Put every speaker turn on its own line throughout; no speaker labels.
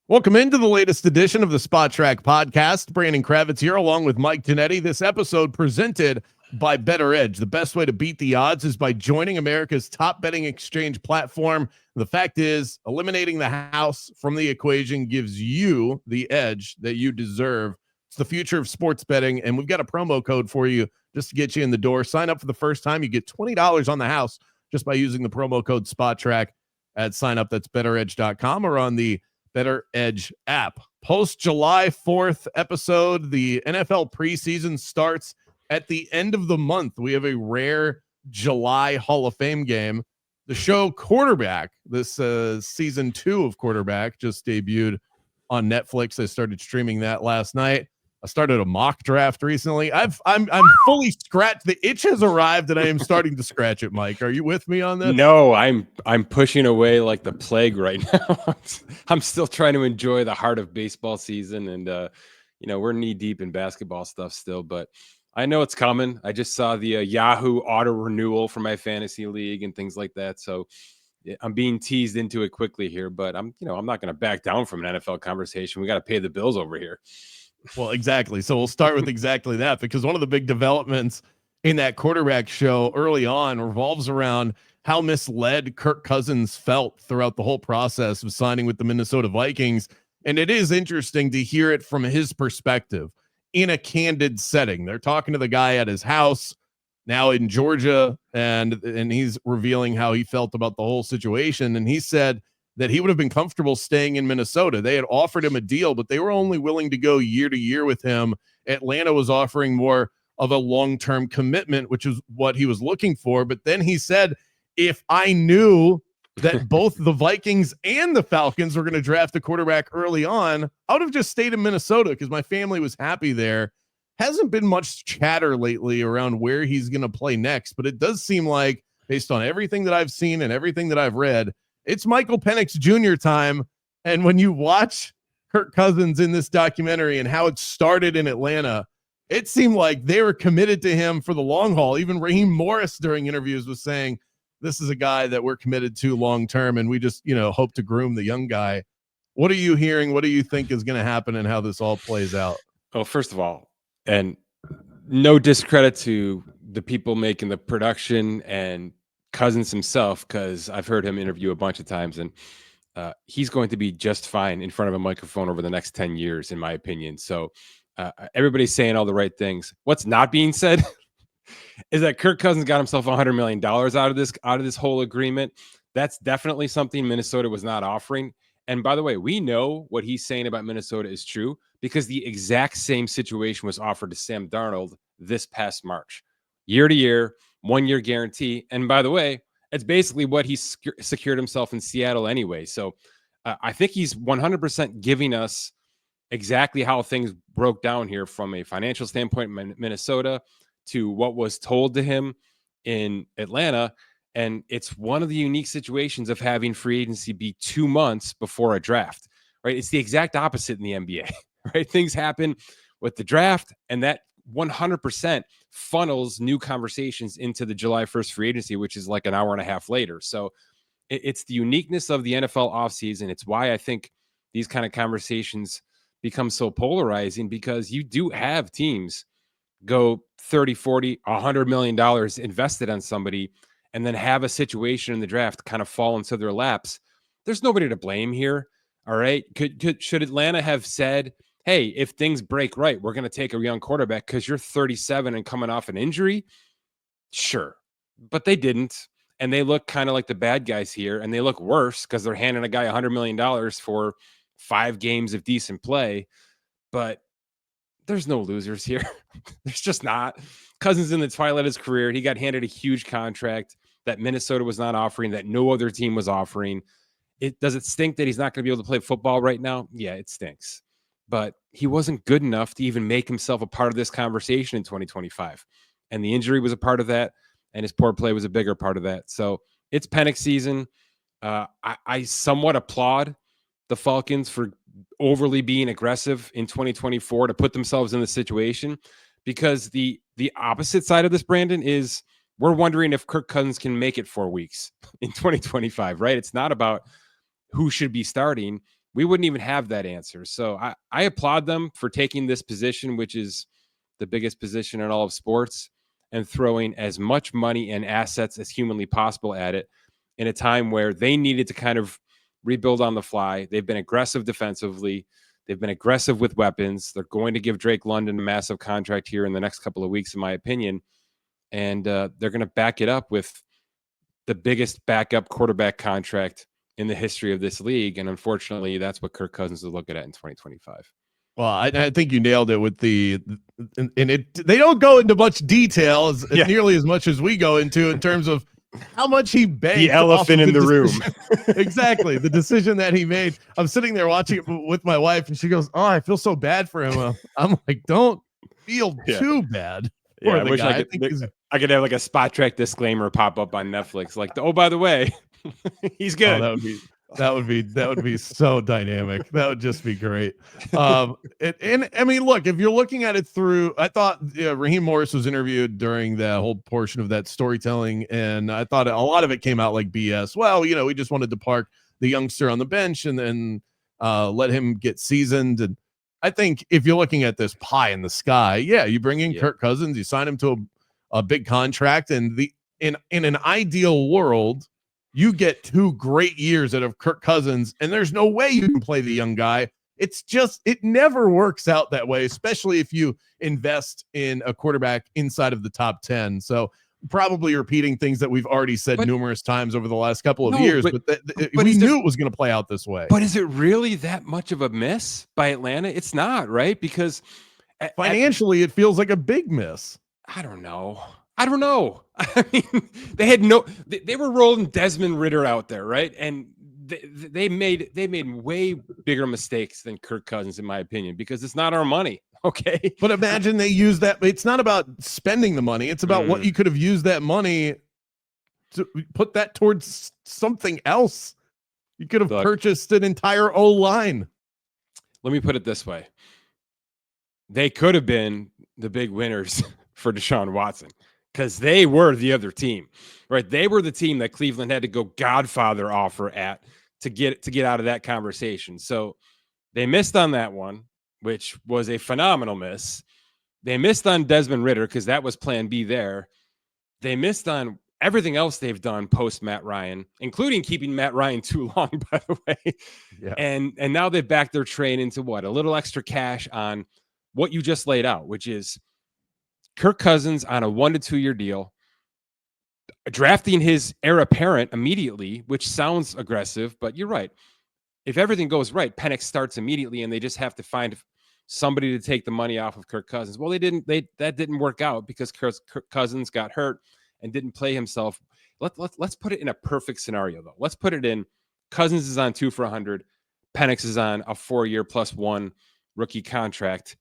Welcome into the latest edition of the Spot Track Podcast. Brandon Kravitz here along with Mike Ginnitti. This episode presented by Bettor Edge. The best way to beat the odds is by joining America's top betting exchange platform. The fact is, eliminating the house from the equation gives you the edge that you deserve. It's the future of sports betting, and we've got a promo code for you just to get you in the door. Sign up for the first time. You get $20 on the house just by using the promo code SPOTTRACK at sign up. That's bettoredge.com or on the Bettor Edge app. Post July 4th episode, the NFL preseason starts at the end of the month. We have a rare July Hall of Fame game. The show Quarterback, this season 2 of Quarterback, just debuted on Netflix. I started streaming that last night. I started a mock draft recently. I'm fully scratched. The itch has arrived, and I am starting to scratch it. Mike, are you with me on this?
No, I'm pushing away like the plague right now. I'm still trying to enjoy the heart of baseball season, and we're knee deep in basketball stuff still. But I know it's coming. I just saw the Yahoo auto renewal for my fantasy league and things like that. So I'm being teased into it quickly here. But I'm not going to back down from an NFL conversation. We got to pay the bills over here.
Well, exactly. So we'll start with exactly that, because one of the big developments in that Quarterback show early on revolves around how misled Kirk Cousins felt throughout the whole process of signing with the Minnesota Vikings. And it is interesting to hear it from his perspective in a candid setting. They're talking to the guy at his house now in Georgia, and he's revealing how he felt about the whole situation. And he said that he would have been comfortable staying in Minnesota. They had offered him a deal, but they were only willing to go year to year with him. Atlanta was offering more of a long-term commitment, which is what he was looking for. But then he said, if I knew that both the Vikings and the Falcons were going to draft a quarterback early on, I would have just stayed in Minnesota because my family was happy there. Hasn't been much chatter lately around where he's going to play next, but it does seem like, based on everything that I've seen and everything that I've read, it's Michael Penix Jr. time. And when you watch Kirk Cousins in this documentary and how it started in Atlanta, it seemed like they were committed to him for the long haul. Even Raheem Morris during interviews was saying, this is a guy that we're committed to long-term, and we just, hope to groom the young guy. What are you hearing? What do you think is going to happen and how this all plays out?
Oh, first of all, and no discredit to the people making the production and Cousins himself, because I've heard him interview a bunch of times, and he's going to be just fine in front of a microphone over the next 10 years, in my opinion. So everybody's saying all the right things. What's not being said is that Kirk Cousins got himself $100 million out of this whole agreement. That's definitely something Minnesota was not offering. And by the way, we know what he's saying about Minnesota is true, because the exact same situation was offered to Sam Darnold this past March. Year to year, 1 year guarantee. And by the way, it's basically what he secured himself in Seattle anyway. So I think he's 100% giving us exactly how things broke down here from a financial standpoint in Minnesota to what was told to him in Atlanta. And it's one of the unique situations of having free agency be 2 months before a draft, right? It's the exact opposite in the NBA, right? Things happen with the draft, and that 100% funnels new conversations into the July 1st free agency, which is like an hour and a half later. So it's the uniqueness of the NFL offseason. It's why I think these kind of conversations become so polarizing, because you do have teams go 30, 40, $100 million invested on somebody, and then have a situation in the draft kind of fall into their laps. There's nobody to blame here. All right. Should Atlanta have said, hey, if things break right, we're going to take a young quarterback because you're 37 and coming off an injury? Sure. But they didn't. And they look kind of like the bad guys here, and they look worse because they're handing a guy $100 million for 5 games of decent play. But there's no losers here. There's just not. Cousins in the twilight of his career, he got handed a huge contract that Minnesota was not offering, that no other team was offering. Does it stink that he's not going to be able to play football right now? Yeah, it stinks. But he wasn't good enough to even make himself a part of this conversation in 2025. And the injury was a part of that, and his poor play was a bigger part of that. So it's Penix season. I somewhat applaud the Falcons for overly being aggressive in 2024 to put themselves in the situation, because the opposite side of this, Brandon, is we're wondering if Kirk Cousins can make it 4 weeks in 2025, right? It's not about who should be starting. we wouldn't even have that answer. So I applaud them for taking this position, which is the biggest position in all of sports, and throwing as much money and assets as humanly possible at it in a time where they needed to kind of rebuild on the fly. They've been aggressive defensively. They've been aggressive with weapons. They're going to give Drake London a massive contract here in the next couple of weeks, in my opinion. And they're going to back it up with the biggest backup quarterback contract in the history of this league. And unfortunately, that's what Kirk Cousins is looking at in 2025.
Well, I think you nailed it with they don't go into much detail as nearly as much as we go into in terms of how much he banked.
The elephant in the room.
Exactly. The decision that he made. I'm sitting there watching it with my wife and she goes, "Oh, I feel so bad for him." I'm like, don't feel too bad.
Yeah, I wish I could have like a Spot Track disclaimer pop up on Netflix. Like, oh, by the way, he's good.
Oh, that would be so dynamic. That would just be great. And I mean, look, if you're looking at it through, I thought Raheem Morris was interviewed during that whole portion of that storytelling, and I thought a lot of it came out like BS. Well, we just wanted to park the youngster on the bench and then let him get seasoned. And I think if you're looking at this pie in the sky, you bring in Kirk Cousins, you sign him to a big contract, and in an ideal world, you get 2 great years out of Kirk Cousins, and there's no way you can play the young guy. It's just, it never works out that way, especially if you invest in a quarterback inside of the top 10. So probably repeating things that we've already said numerous times over the last couple of years, but we knew it was going to play out this way.
But is it really that much of a miss by Atlanta? It's not, right? Because
financially, it feels like a big miss.
I don't know. I mean, they were rolling Desmond Ridder out there, right? And they made way bigger mistakes than Kirk Cousins, in my opinion, because it's not our money. Okay.
But imagine they use that. It's not about spending the money. It's about what you could have used that money to put that towards something else. You could have purchased an entire O-line.
Let me put it this way. They could have been the big winners for Deshaun Watson, because they were the other team, right? They were the team that Cleveland had to go Godfather offer at to get out of that conversation. So they missed on that one, which was a phenomenal miss. They missed on Desmond Ridder because that was plan B there. They missed on everything else they've done post Matt Ryan, including keeping Matt Ryan too long, by the way. Yeah. And now they've backed their train into a little extra cash on what you just laid out, which is Kirk Cousins on a 1 to 2 year deal, drafting his heir apparent immediately, which sounds aggressive, but you're right. If everything goes right, Penix starts immediately, and they just have to find somebody to take the money off of Kirk Cousins. Well, that didn't work out because Kirk Cousins got hurt and didn't play himself. Let's put it in a perfect scenario, though. Let's put it in Cousins is on 2 for $100. Penix is on a 4-year +1 rookie contract,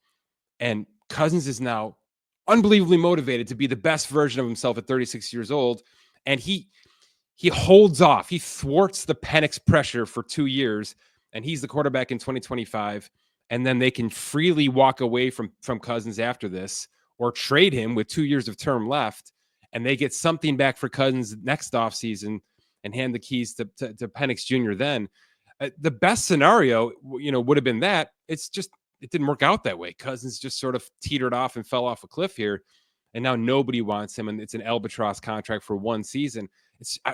and Cousins is now unbelievably motivated to be the best version of himself at 36 years old. And he holds off. He thwarts the Penix pressure for 2 years, and he's the quarterback in 2025. And then they can freely walk away from Cousins after this, or trade him with 2 years of term left, and they get something back for Cousins next offseason and hand the keys to Penix Jr. Then the best scenario, would have been that. It didn't work out that way. Cousins just sort of teetered off and fell off a cliff here, and now nobody wants him, and it's an albatross contract for 1 season.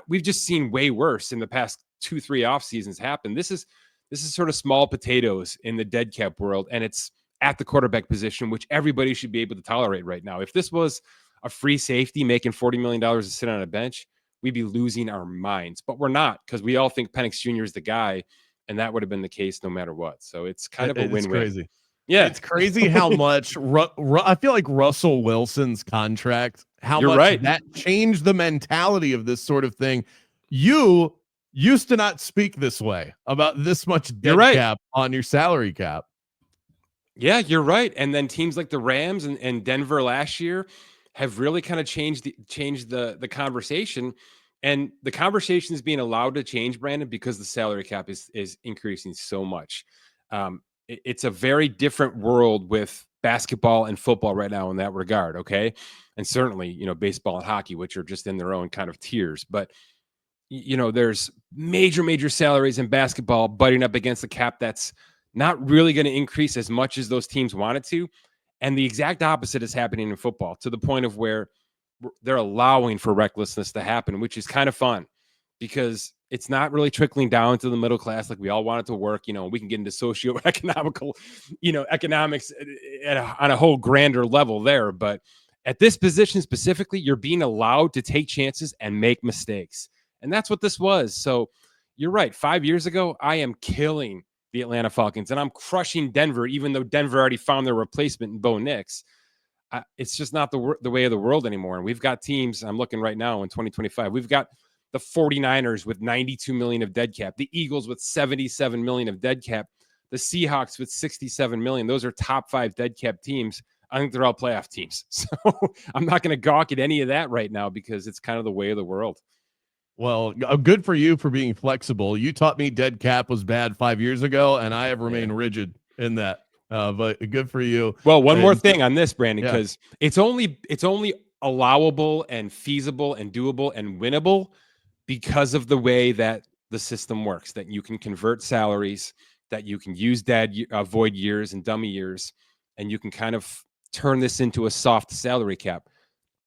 We've just seen way worse in the past 2-3 off seasons happen. This is sort of small potatoes in the dead cap world, and it's at the quarterback position, which everybody should be able to tolerate right now. If this was a free safety making $40 million to sit on a bench, we'd be losing our minds, but we're not, because we all think Penix Jr. is the guy, and that would have been the case no matter what. So it's kind of a win-win.
Crazy.
Yeah,
it's crazy how much I feel like Russell Wilson's contract, that changed the mentality of this sort of thing. You used to not speak this way about this much dead cap on your salary cap.
Yeah, you're right. And then teams like the Rams and Denver last year have really kind of changed the conversation. And the conversation is being allowed to change, Brandon, because the salary cap is increasing so much. It's a very different world with basketball and football right now in that regard. Okay. And certainly, baseball and hockey, which are just in their own kind of tiers, but there's major salaries in basketball butting up against the cap that's not really going to increase as much as those teams wanted to. And the exact opposite is happening in football, to the point of where they're allowing for recklessness to happen, which is kind of fun because it's not really trickling down to the middle class like we all want it to work. We can get into socioeconomical, economics on a whole grander level there. But at this position specifically, you're being allowed to take chances and make mistakes. And that's what this was. So you're right. 5 years ago, I am killing the Atlanta Falcons and I'm crushing Denver, even though Denver already found their replacement in Bo Nix. It's just not the way of the world anymore. And we've got teams, I'm looking right now in 2025, we've got the 49ers with 92 million of dead cap, the Eagles with 77 million of dead cap, the Seahawks with 67 million. Those are top 5 dead cap teams. I think they're all playoff teams. So I'm not going to gawk at any of that right now because it's kind of the way of the world.
Well, good for you for being flexible. You taught me dead cap was bad 5 years ago, and I have remained rigid in that. But good for you.
Well, one more thing on this, Brandon,
Yeah.
because it's only allowable and feasible and doable and winnable because of the way that the system works, that you can convert salaries, that you can use void years and dummy years, and you can kind of turn this into a soft salary cap.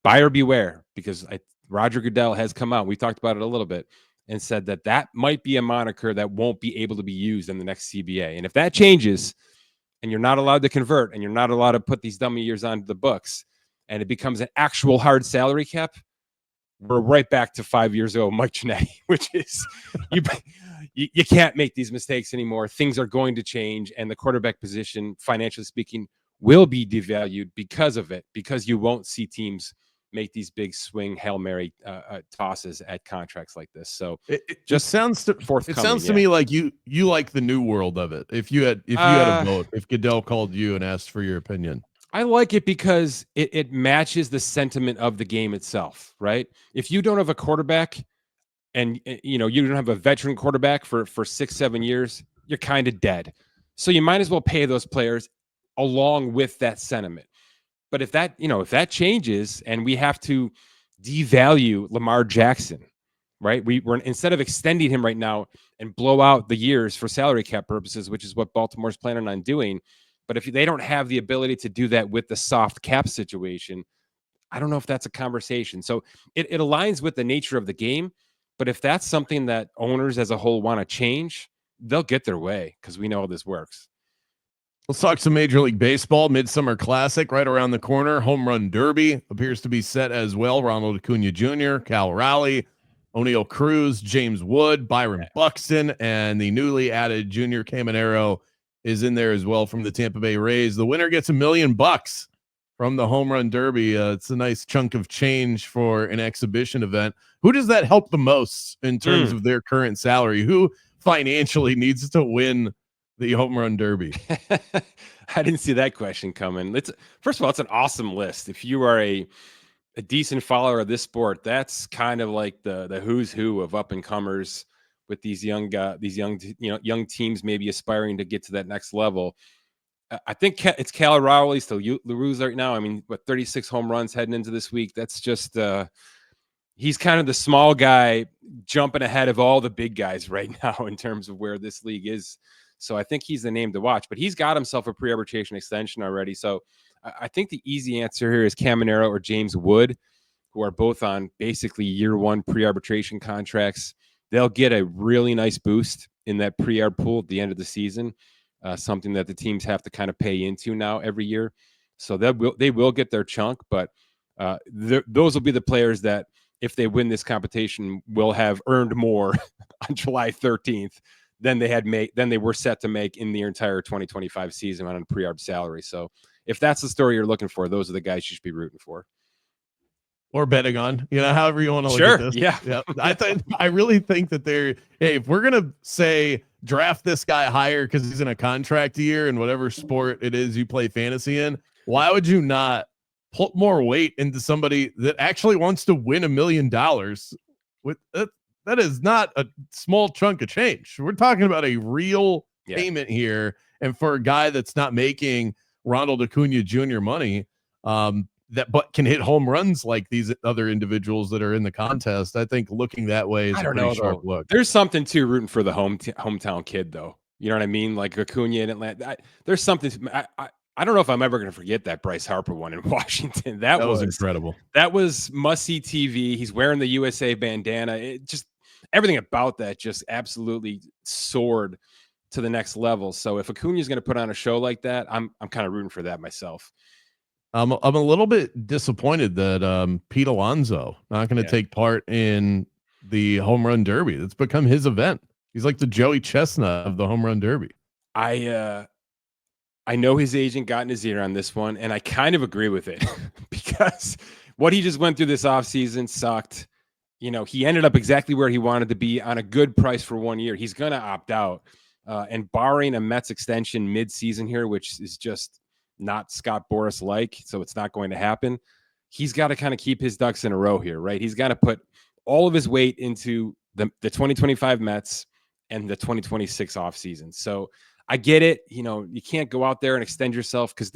Buyer beware, because Roger Goodell has come out, we talked about it a little bit, and said that might be a moniker that won't be able to be used in the next CBA. And if that changes, and you're not allowed to convert, and you're not allowed to put these dummy years onto the books, and it becomes an actual hard salary cap, we're right back to 5 years ago, Mike Ginnitti, which is you can't make these mistakes anymore. Things are going to change, and the quarterback position, financially speaking, will be devalued because of it, because you won't see teams make these big swing Hail Mary tosses at contracts like this. So
it sounds to me like you like the new world of it. If you had a vote, if Goodell called you and asked for your opinion.
I like it because it matches the sentiment of the game itself, right? If you don't have a quarterback and you don't have a veteran quarterback for 6-7 years, you're kind of dead. So you might as well pay those players along with that sentiment. But if that changes and we have to devalue Lamar Jackson, right? We're instead of extending him right now and blow out the years for salary cap purposes, which is what Baltimore's planning on doing. But if they don't have the ability to do that with the soft cap situation, I don't know if that's a conversation. So it aligns with the nature of the game. But if that's something that owners as a whole want to change, they'll get their way because we know how this works.
Let's talk some Major League Baseball. Midsummer Classic right around the corner. Home Run Derby appears to be set as well. Ronald Acuna Jr., Cal Raleigh, O'Neill Cruz, James Wood, Byron Buxton, and the newly added Junior Caminero is in there as well from the Tampa Bay Rays. The winner gets $1 million from the Home Run Derby. It's a nice chunk of change for an exhibition event. Who does that help the most in terms of their current salary? Who financially needs to win the Home Run Derby?
I didn't see that question coming. First of all, it's an awesome list. If you are a decent follower of this sport, that's kind of like the who's who of up and comers with these young teams maybe aspiring to get to that next level. I think it's Cal Raleigh still Laruz right now. I mean, 36 home runs heading into this week. That's just he's kind of the small guy jumping ahead of all the big guys right now in terms of where this league is. So I think he's the name to watch, but he's got himself a pre-arbitration extension already. So I think the easy answer here is Caminero or James Wood, who are both on basically year one pre-arbitration contracts. They'll get a really nice boost in that pre-arb pool at the end of the season, something that the teams have to kind of pay into now every year. So they will get their chunk, but those will be the players that, if they win this competition, will have earned more on July 13th than they were set to make in the entire 2025 season on a pre-arb salary. So if that's the story you're looking for, those are the guys you should be rooting for.
Or betting on, however you want to look at this.
Yeah.
I really think that if we're going to say draft this guy higher because he's in a contract year in whatever sport it is you play fantasy in, why would you not put more weight into somebody that actually wants to win $1 million? With that is not a small chunk of change. We're talking about a real payment here. And for a guy that's not making Ronald Acuna Jr. money, but can hit home runs like these other individuals that are in the contest. I think looking that way is
I
a
don't
pretty
know,
sharp
though.
look.
There's something to rooting for the hometown kid, though. You know what I mean? Like Acuna in Atlanta. There's something. I don't know if I'm ever going to forget that Bryce Harper one in Washington.
That was incredible.
That was must-see TV. He's wearing the USA bandana. It just everything about that just absolutely soared to the next level. So if Acuna is going to put on a show like that, I'm kind of rooting for that myself.
I'm a little bit disappointed that Pete Alonso not going to take part in the home run derby. It's become his event. He's like the Joey Chestnut of the home run derby.
I know his agent got in his ear on this one, and I kind of agree with it because what he just went through this offseason sucked. You know, he ended up exactly where he wanted to be on a good price for 1 year. He's going to opt out. And barring a Mets extension mid-season here, which is just not Scott Boras-like, so it's not going to happen, he's got to kind of keep his ducks in a row here, right? He's got to put all of his weight into the 2025 Mets and the 2026 offseason. So I get it. You know, you can't go out there and extend yourself because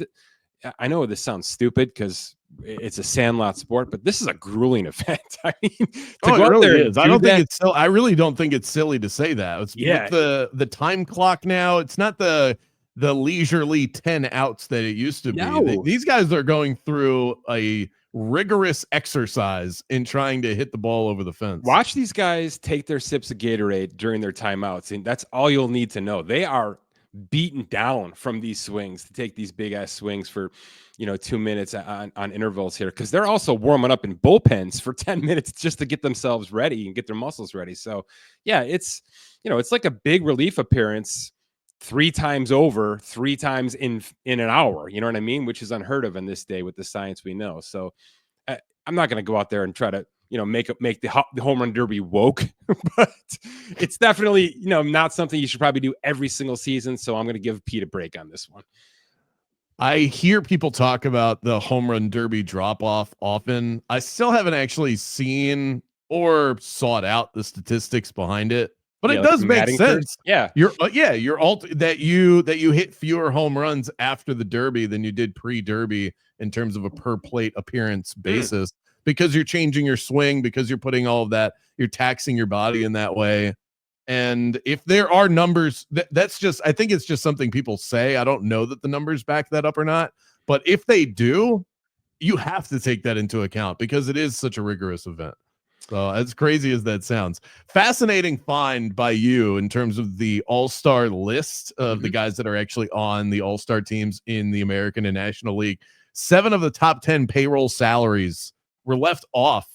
I know this sounds stupid because it's a sandlot sport, but this is a grueling event. I mean,
it really is. I don't think it's so. I really don't think it's silly to say that. It's with the time clock now. It's not the leisurely 10 outs that it used to be. These guys are going through a rigorous exercise in trying to hit the ball over the fence.
Watch these guys take their sips of Gatorade during their timeouts, and that's all you'll need to know. They are beaten down from these swings to take these big ass swings for 2 minutes on intervals here, because they're also warming up in bullpens for 10 minutes just to get themselves ready and get their muscles ready. So yeah, it's it's like a big relief appearance 3 times over, 3 times in an hour, you know what I mean, which is unheard of in this day with the science we know. So I'm not going to go out there and try to make the home run derby woke, but it's definitely, not something you should probably do every single season. So I'm going to give Pete a break on this one.
I hear people talk about the home run derby drop off often. I still haven't actually seen or sought out the statistics behind it, but it does make sense.
Yeah.
That you hit fewer home runs after the derby than you did pre-derby in terms of a per plate appearance basis. Because you're changing your swing, because you're putting all of that, you're taxing your body in that way. And if there are numbers, that's just, I think it's just something people say. I don't know that the numbers back that up or not, but if they do, you have to take that into account because it is such a rigorous event. So as crazy as that sounds, fascinating find by you in terms of the all-star list of the guys that are actually on the all-star teams in the American and National League. 7 of the top 10 payroll salaries were left off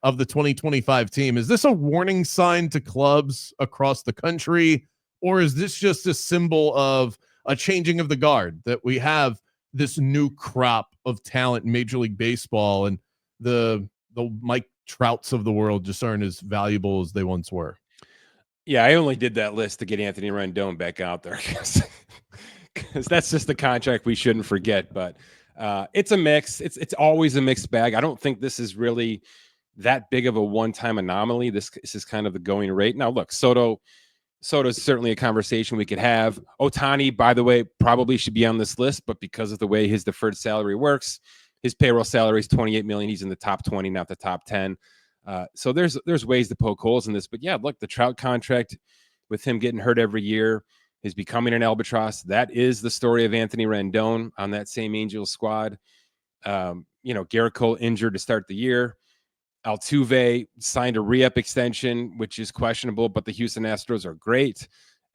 of the 2025 team. Is this a warning sign to clubs across the country, or is this just a symbol of a changing of the guard, that we have this new crop of talent in Major League Baseball and the Mike Trouts of the world just aren't as valuable as they once were?
Yeah, I only did that list to get Anthony Rendon back out there because that's just the contract we shouldn't forget. But it's a mix. It's always a mixed bag. I don't think this is really that big of a one-time anomaly. This is kind of the going rate. Now, look, Soto's certainly a conversation we could have. Ohtani, by the way, probably should be on this list, but because of the way his deferred salary works, his payroll salary is $28 million. He's in the top 20, not the top 10. So there's ways to poke holes in this. But yeah, look, the Trout contract with him getting hurt every year is becoming an albatross. That is the story of Anthony Rendon on that same Angels squad. Garrett Cole injured to start the year. Altuve signed a re-up extension, which is questionable, but the Houston Astros are great.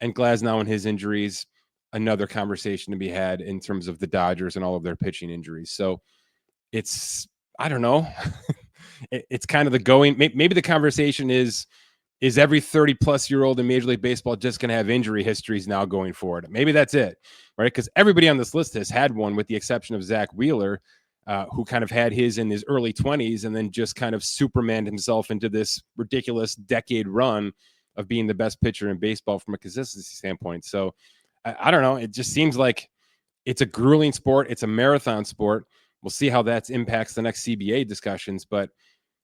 And Glasnow and his injuries, another conversation to be had in terms of the Dodgers and all of their pitching injuries. So it's, I don't know. It's kind of the going, maybe the conversation is every 30-plus-year-old in Major League Baseball just going to have injury histories now going forward? Maybe that's it, right? Because everybody on this list has had one, with the exception of Zach Wheeler, who kind of had his in his early 20s and then just kind of supermaned himself into this ridiculous decade run of being the best pitcher in baseball from a consistency standpoint. So I don't know. It just seems like it's a grueling sport. It's a marathon sport. We'll see how that impacts the next CBA discussions. But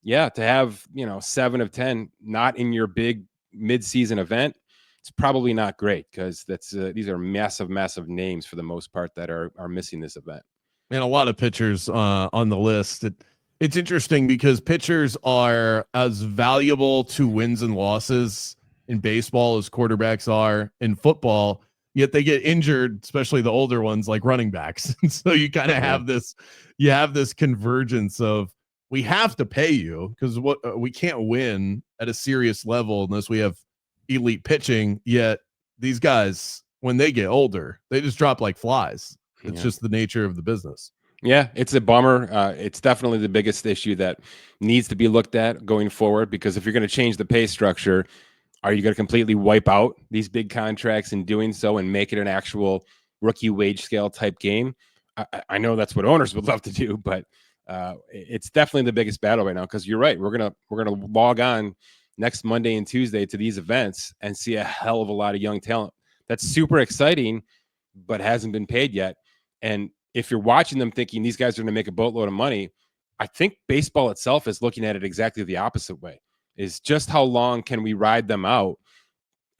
yeah, to have, 7 of 10 not in your big mid-season event, it's probably not great, because these are massive names for the most part that are missing this event.
And a lot of pitchers on the list. It's interesting because pitchers are as valuable to wins and losses in baseball as quarterbacks are in football, yet they get injured, especially the older ones like running backs. And so you kind of have this convergence of, we have to pay you because we can't win at a serious level unless we have elite pitching. Yet these guys, when they get older, they just drop like flies. It's just the nature of the business.
Yeah, it's a bummer. It's definitely the biggest issue that needs to be looked at going forward, because if you're going to change the pay structure, are you going to completely wipe out these big contracts in doing so and make it an actual rookie wage scale type game? I know that's what owners would love to do, but it's definitely the biggest battle right now, because you're right. We're gonna log on next Monday and Tuesday to these events and see a hell of a lot of young talent. That's super exciting, but hasn't been paid yet. And if you're watching them thinking these guys are going to make a boatload of money, I think baseball itself is looking at it exactly the opposite way. Is just how long can we ride them out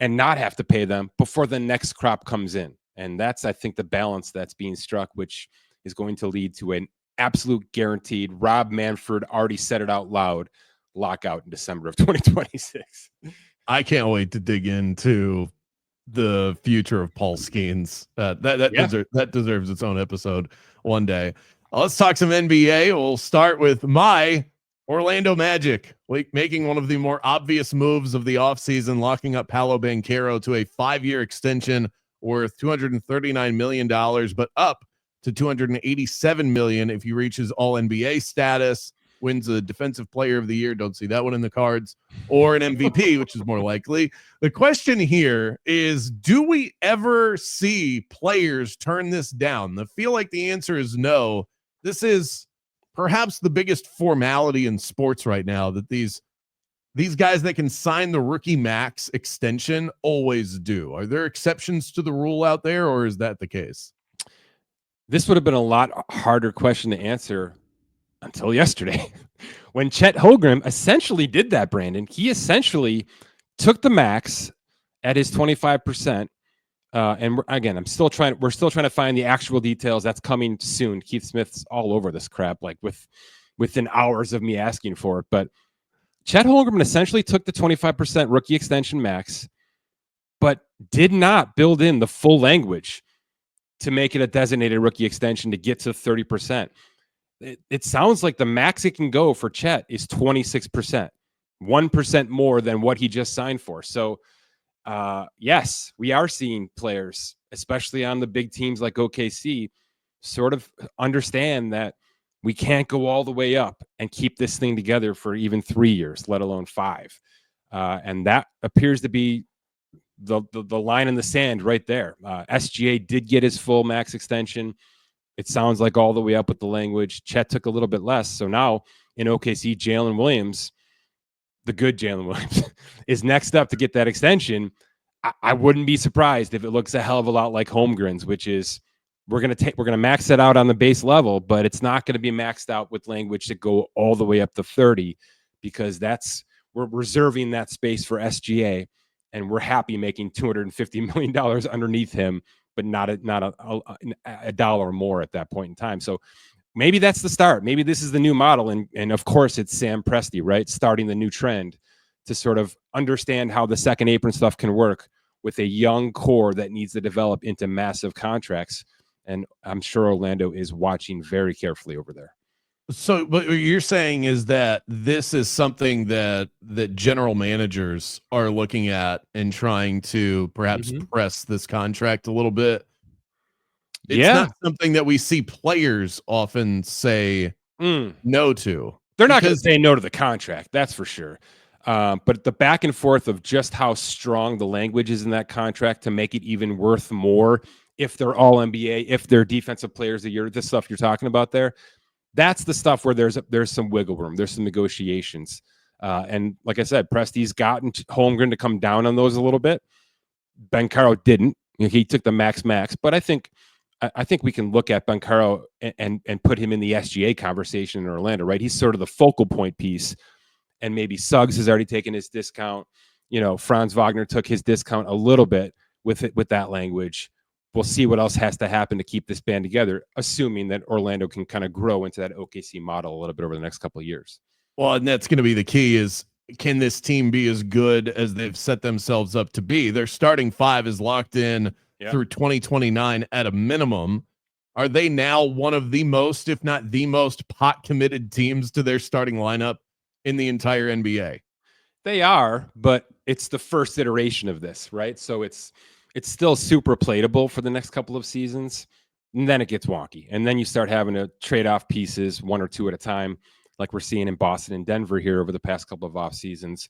and not have to pay them before the next crop comes in? And that's, I think, the balance that's being struck, which is going to lead to an absolute guaranteed, Rob Manfred already said it out loud, lockout in December of 2026.
I can't wait to dig into the future of Paul Skeens. That deserves its own episode one day. Let's talk some NBA. We'll start with my Orlando Magic, making one of the more obvious moves of the offseason, locking up Paolo Banchero to a 5-year extension worth $239 million, but up to $287 million if he reaches all NBA status, wins a defensive player of the year. Don't see that one in the cards, or an MVP, which is more likely. The question here is, do we ever see players turn this down? I feel like the answer is no. This is perhaps the biggest formality in sports right now, that these guys that can sign the rookie max extension always do. Are there exceptions to the rule out there, or is that the case?
This would have been a lot harder question to answer until yesterday when Chet Holmgren essentially did that, Brandon. He essentially took the max at his 25%. And we're still trying to find the actual details. That's coming soon. Keith Smith's all over this crap, like within hours of me asking for it. But Chet Holmgren essentially took the 25% rookie extension max, but did not build in the full language to make it a designated rookie extension to get to 30%. It sounds like the max it can go for Chet is 26%, 1% more than what he just signed for. So, yes, we are seeing players, especially on the big teams like OKC, sort of understand that we can't go all the way up and keep this thing together for even 3 years, let alone 5. And that appears to be the line in the sand right there. SGA did get his full max extension. It sounds like all the way up with the language. Chet took a little bit less. So now in OKC, Jalen Williams, the good Jalen Williams, is next up to get that extension. I wouldn't be surprised if it looks a hell of a lot like Holmgren's, which is we're gonna max it out on the base level, but it's not going to be maxed out with language to go all the way up to 30, because we're reserving that space for SGA, and we're happy making $250 million underneath him, but not a dollar more at that point in time. So maybe that's the start. Maybe this is the new model. And of course it's Sam Presti, right? Starting the new trend to sort of understand how the second apron stuff can work with a young core that needs to develop into massive contracts. And I'm sure Orlando is watching very carefully over there.
So what you're saying is that this is something that general managers are looking at and trying to perhaps press this contract a little bit. It's not something that we see players often say no to.
They're not going to say no to the contract, that's for sure. But the back and forth of just how strong the language is in that contract to make it even worth more if they're all NBA, if they're defensive players of the year, the stuff you're talking about there, that's the stuff where there's some wiggle room. There's some negotiations. And like I said, Presti's gotten Holmgren to come down on those a little bit. Banchero didn't. He took the max, but I think we can look at Banchero and put him in the SGA conversation in Orlando, right? He's sort of the focal point piece, and maybe Suggs has already taken his discount. Franz Wagner took his discount a little bit with that language. we'll see what else has to happen to keep this band together, assuming that Orlando can kind of grow into that OKC model a little bit over the next couple of years.
Well, and that's going to be the key is, can this team be as good as they've set themselves up to be? Their starting five is locked in through 2029 at a minimum. Are they now one of the most, if not the most, pot committed teams to their starting lineup in the entire NBA?
They are, but it's the first iteration of this, right? So it's still super playable for the next couple of seasons, and then it gets wonky. And then you start having to trade off pieces one or two at a time, like we're seeing in Boston and Denver here over the past couple of off seasons,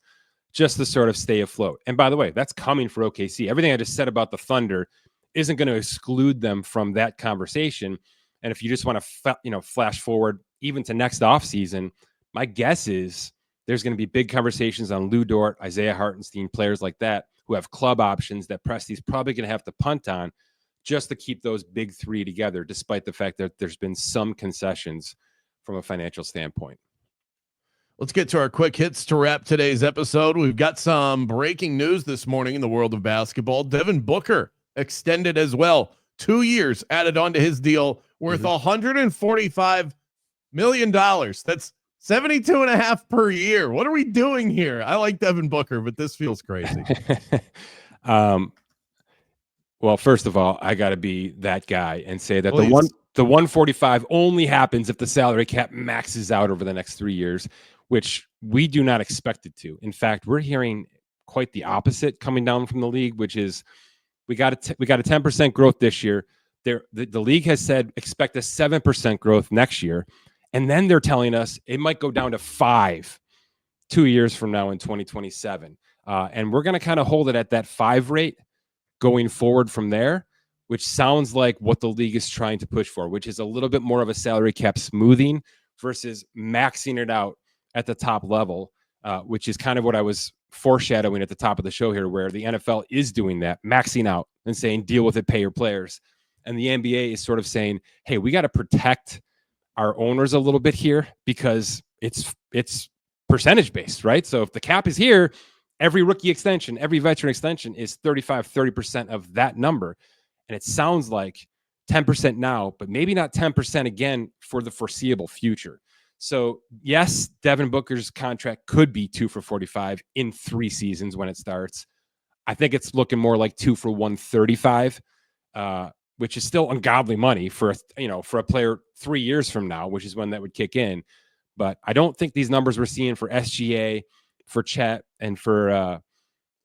just to sort of stay afloat. And by the way, that's coming for OKC. Everything I just said about the Thunder isn't going to exclude them from that conversation. And if you just want to, flash forward even to next off season, my guess is there's going to be big conversations on Lou Dort, Isaiah Hartenstein, players like that who have club options that Presti's probably going to have to punt on just to keep those big three together, despite the fact that there's been some concessions from a financial standpoint.
Let's get to our quick hits to wrap today's episode. We've got some breaking news this morning in the world of basketball. Devin Booker extended as well. 2 years added onto his deal worth $145 million. That's 72.5 per year. What are we doing here? I like Devin Booker, but this feels crazy.
Well, first of all, I got to be that guy and say that the 145 only happens if the salary cap maxes out over the next 3 years, which we do not expect it to. In fact, we're hearing quite the opposite coming down from the league, which is we got a 10% growth this year. The league has said expect a 7% growth next year. And then they're telling us it might go down to 5 2 years from now in 2027. And we're going to kind of hold it at that 5 rate going forward from there, which sounds like what the league is trying to push for, which is a little bit more of a salary cap smoothing versus maxing it out at the top level, which is kind of what I was foreshadowing at the top of the show here, where the NFL is doing that, maxing out and saying, deal with it, pay your players. And the NBA is sort of saying, hey, we got to protect our owners a little bit here because it's percentage based, right? So if the cap is here, every rookie extension, every veteran extension is 30% of that number. And it sounds like 10% now, but maybe not 10% again for the foreseeable future. So yes, Devin Booker's contract could be 2 for 45 in 3 seasons when it starts. I think it's looking more like 2 for 135, which is still ungodly money for a player 3 years from now, which is when that would kick in. But I don't think these numbers we're seeing for SGA, for Chet, and for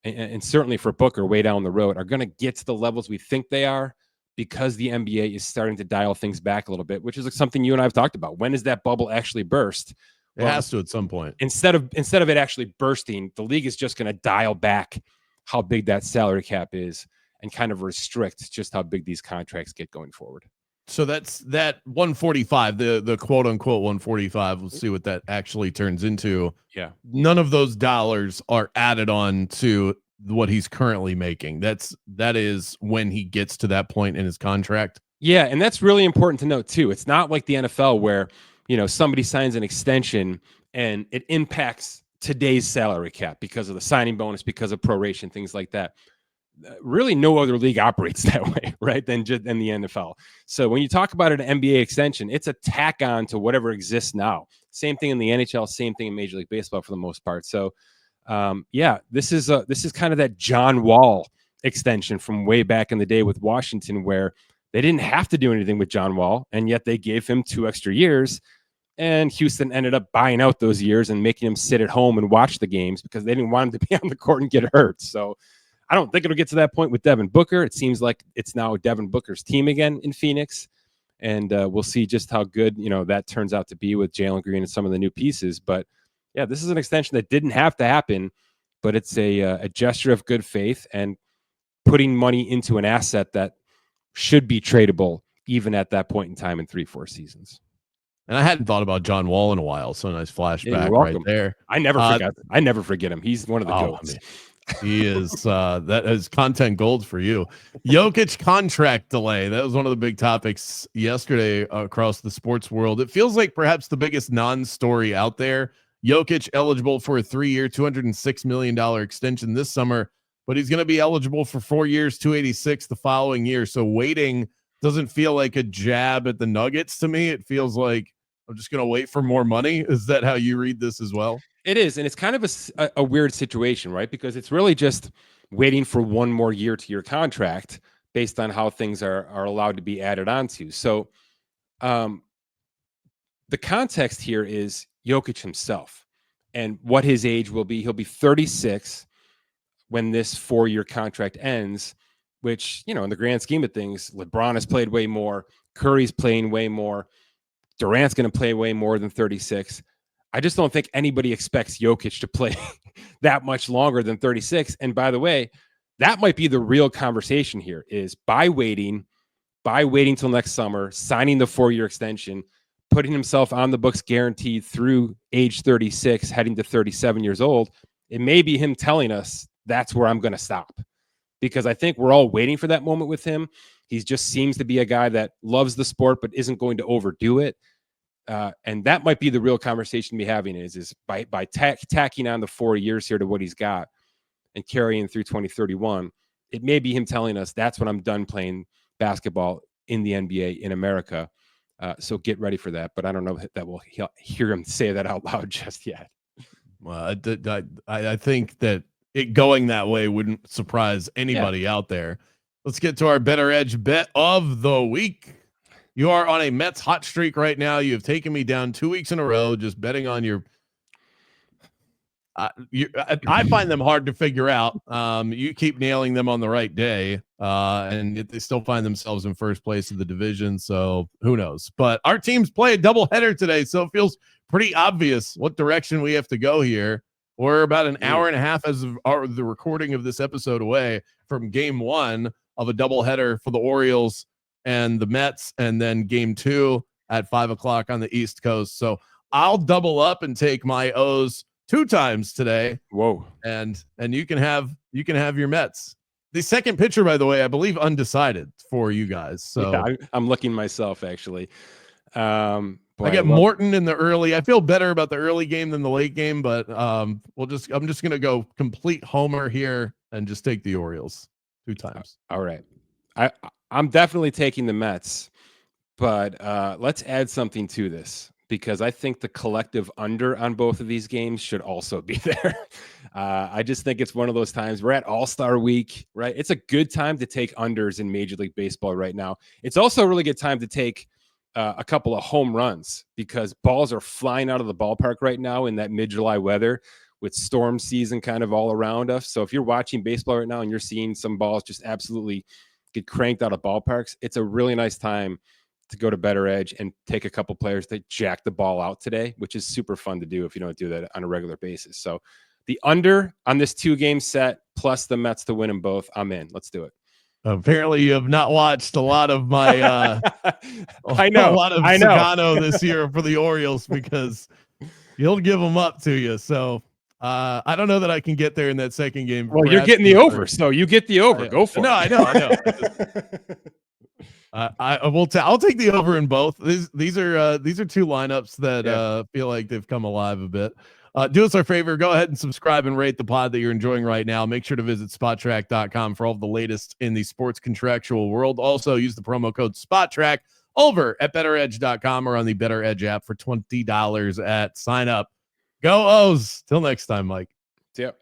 and certainly for Booker way down the road are going to get to the levels we think they are, because the NBA is starting to dial things back a little bit, which is like something you and I have talked about. When does that bubble actually burst?
It has to at some point.
Instead of it actually bursting, the league is just going to dial back how big that salary cap is and kind of restrict just how big these contracts get going forward.
So that's that 145, the quote unquote 145. We'll see what that actually turns into.
Yeah.
None of those dollars are added on to what he's currently making. That is when he gets to that point in his contract.
Yeah. And that's really important to note too. It's not like the NFL where, somebody signs an extension and it impacts today's salary cap because of the signing bonus, because of proration, things like that. Really no other league operates that way, right, than the NFL. So when you talk about an NBA extension, it's a tack on to whatever exists now. Same thing in the NHL, same thing in Major League Baseball for the most part. So this is kind of that John Wall extension from way back in the day with Washington, where they didn't have to do anything with John Wall, and yet they gave him 2 extra years. And Houston ended up buying out those years and making him sit at home and watch the games because they didn't want him to be on the court and get hurt. So I don't think it'll get to that point with Devin Booker. It seems like it's now Devin Booker's team again in Phoenix. And we'll see just how good, that turns out to be with Jalen Green and some of the new pieces. But yeah, this is an extension that didn't have to happen, but it's a gesture of good faith and putting money into an asset that should be tradable even at that point in time in 3-4 seasons.
And I hadn't thought about John Wall in a while. So nice flashback right there.
I never forget him. He's one of the goats.
He is that is content gold for you. Jokic contract delay. That was one of the big topics yesterday across the sports world. It feels like perhaps the biggest non-story out there. Jokic eligible for a 3-year, $206 million extension this summer. but he's going to be eligible for 4 years, 286 the following year. So waiting doesn't feel like a jab at the Nuggets to me. It feels like I'm just going to wait for more money. Is that how you read this as well?
It is, and it's kind of a weird situation, right? Because it's really just waiting for one more year to your contract based on how things are allowed to be added onto. So the context here is Jokic himself and what his age will be. He'll be 36 when this 4-year contract ends, which, in the grand scheme of things, LeBron has played way more. Curry's playing way more. Durant's going to play way more than 36. I just don't think anybody expects Jokic to play that much longer than 36. And by the way, that might be the real conversation here is by waiting till next summer, signing the 4-year extension, putting himself on the books guaranteed through age 36, heading to 37 years old. It may be him telling us that's where I'm going to stop, because I think we're all waiting for that moment with him. He just seems to be a guy that loves the sport, but isn't going to overdo it. And that might be the real conversation to be having is by tacking on the 4 years here to what he's got and carrying through 2031. It may be him telling us that's when I'm done playing basketball in the NBA in America. So get ready for that. But I don't know that we'll hear him say that out loud just yet.
Well, I think that it going that way wouldn't surprise anybody out there. Let's get to our Bettor Edge bet of the week. You are on a Mets hot streak right now. You have taken me down 2 weeks in a row just betting on your I find them hard to figure out. You keep nailing them on the right day, and they still find themselves in first place of the division. So who knows? But our teams play a doubleheader today, so it feels pretty obvious what direction we have to go here. We're about an hour and a half as of the recording of this episode away from game 1 of a doubleheader for the Orioles and the Mets, and then game 2 at 5:00 on the East Coast. So I'll double up and take my O's 2 times today.
Whoa.
And you can have your Mets. The second pitcher, by the way, I believe undecided for you guys. So
yeah, I'm looking myself actually.
I get Morton in the early. I feel better about the early game than the late game, but I'm just going to go complete homer here and just take the Orioles 2 times.
All right. I'm definitely taking the Mets, but let's add something to this, because I think the collective under on both of these games should also be there. I just think it's one of those times. We're at All-Star week, right? It's a good time to take unders in Major League Baseball right now. It's also a really good time to take a couple of home runs, because balls are flying out of the ballpark right now in that mid-July weather with storm season kind of all around us. So if you're watching baseball right now and you're seeing some balls just absolutely get cranked out of ballparks, it's a really nice time to go to Bettor Edge and take a couple players that jack the ball out today, which is super fun to do if you don't do that on a regular basis. So the under on this 2-game set plus the Mets to win them both, I'm in. Let's do it.
Apparently you have not watched a lot of my
I know
a lot of Sagano this year for the Orioles, because he'll give them up to you. So I don't know that I can get there in that second game.
Well, you're getting the over, so you get the over. Go for it.
I know. I'll take the over in both. These are 2 lineups that feel like they've come alive a bit. Do us our favor, go ahead and subscribe and rate the pod that you're enjoying right now. Make sure to visit SpotTrack.com for all of the latest in the sports contractual world. Also use the promo code SpotTrack over at BettorEdge.com or on the Bettor Edge app for $20 at sign up. Go O's. Till next time, Mike.
Yep.